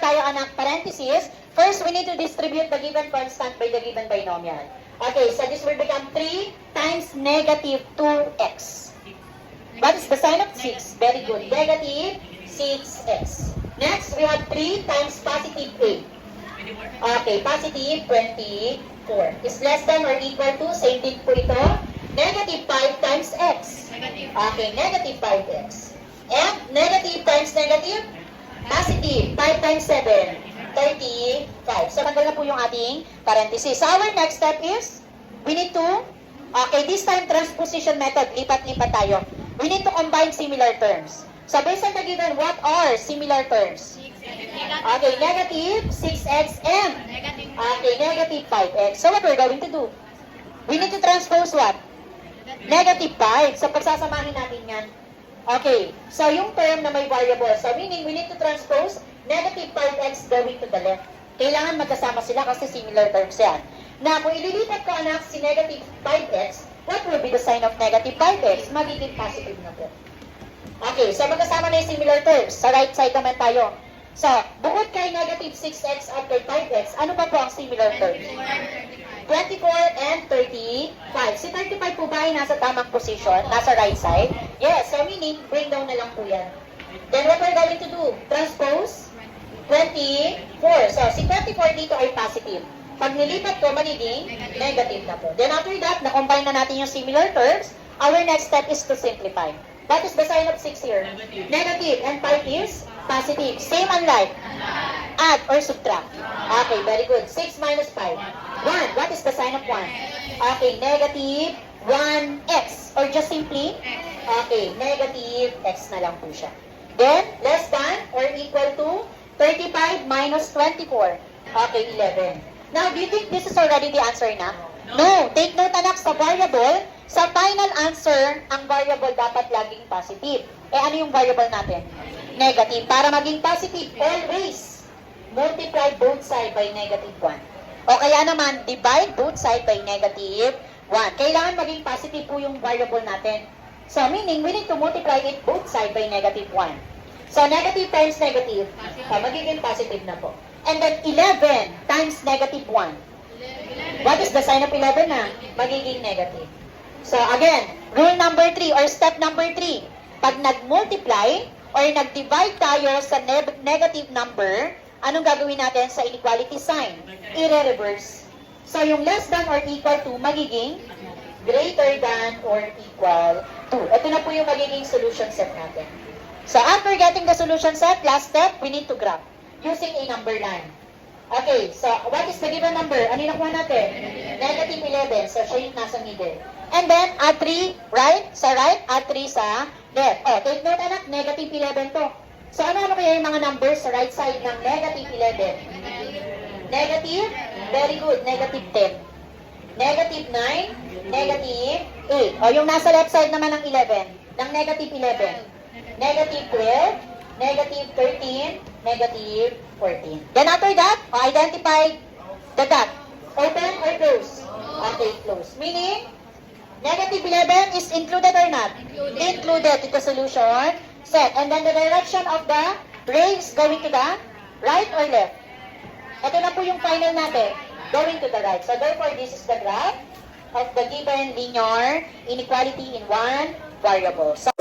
tayo, anak, parenthesis. First, we need to distribute the given constant by the given binomial. Okay, so this will become 3 times negative 2x. What is the sign of 6? Very good. Negative 6x. Next, we have 3 times positive 8. Okay, positive 24. Is less than or equal to, same thing po ito, negative 5 times x. Okay, negative 5x. And negative times negative, positive 5 times 7, 35. So, tanggal na po yung ating parenthesis. So, our next step is, we need to, okay, this time transposition method, lipat-lipat tayo. We need to combine similar terms. So, based on the given, what are similar terms? Okay, negative 6x and okay, negative 5x. So, what we're going to do? We need to transpose what? Negative 5. So, pagsasamahin natin yan. Okay, so yung term na may variable, so meaning we need to transpose negative 5x going to the left. Kailangan magkasama sila kasi similar terms yan. Na kung ililipat ko, anak, si negative 5x, what will be the sign of negative 5x? Magiging positive na po. Okay, so magkasama na yung similar terms. Sa right side naman tayo. So, bukod kay negative 6x at kay 5x, ano pa po ang similar terms? 24 and 35. Si 35 po ba ay nasa tamang position? Nasa right side? Yes, so meaning, bring down na lang po yan. Then what we're going to do? Transpose 24. So, si 24 dito ay positive. Pag nilipat ko, magiging negative na po. Then after that, na-combine na natin yung similar terms. Our next step is to simplify. What is the sign of 6 here? Negative. And 5 is positive. Same unlike. Add or subtract. Okay, very good. 6 minus 5. 1. What is the sign of 1? Okay, negative 1x. Or just simply, okay, negative x na lang po siya. Then, less than or equal to 35 minus 24. Okay, 11. Now, do you think this is already the answer na? No. Take note, anak, sa variable, sa final answer, ang variable dapat laging positive. Eh, ano yung variable natin? Negative. Para maging positive, always multiply both side by negative 1. O kaya naman, divide both side by negative 1. Kailangan maging positive po yung variable natin. So, meaning, we need to multiply it both side by negative 1. So, negative times negative, magiging positive na po. And then, 11 times negative 1. What is the sign of 11 na? Magiging negative. So, again, rule number 3 or step number 3. Pag nag-multiply or nag-divide tayo sa negative number, anong gagawin natin sa inequality sign? I-reverse. So, yung less than or equal to, magiging greater than or equal to. Ito na po yung magiging solution set natin. So, after getting the solution set, last step, we need to graph using a number line. Okay, so what is the given number? Ano yung nakuha natin? Negative 11. So, siya yung nasa middle. And then, add 3, right? Sa right, add 3 sa left. Oh, take note, anak, negative 11 to. So, ano kaya yung mga numbers sa right side ng negative 11? Negative, very good, negative 10. Negative 9, negative 8. O, yung nasa left side naman ng 11, ng negative 11. Negative 12, negative 13, negative 14. Then after that, identify the dot. Open or close? Okay, close. Meaning, negative 11 is included or not? Included in the solution set. And then the direction of the rays going to the right or left? Ito na po yung final natin. Going to the right. So therefore, this is the graph of the given linear inequality in one variable. So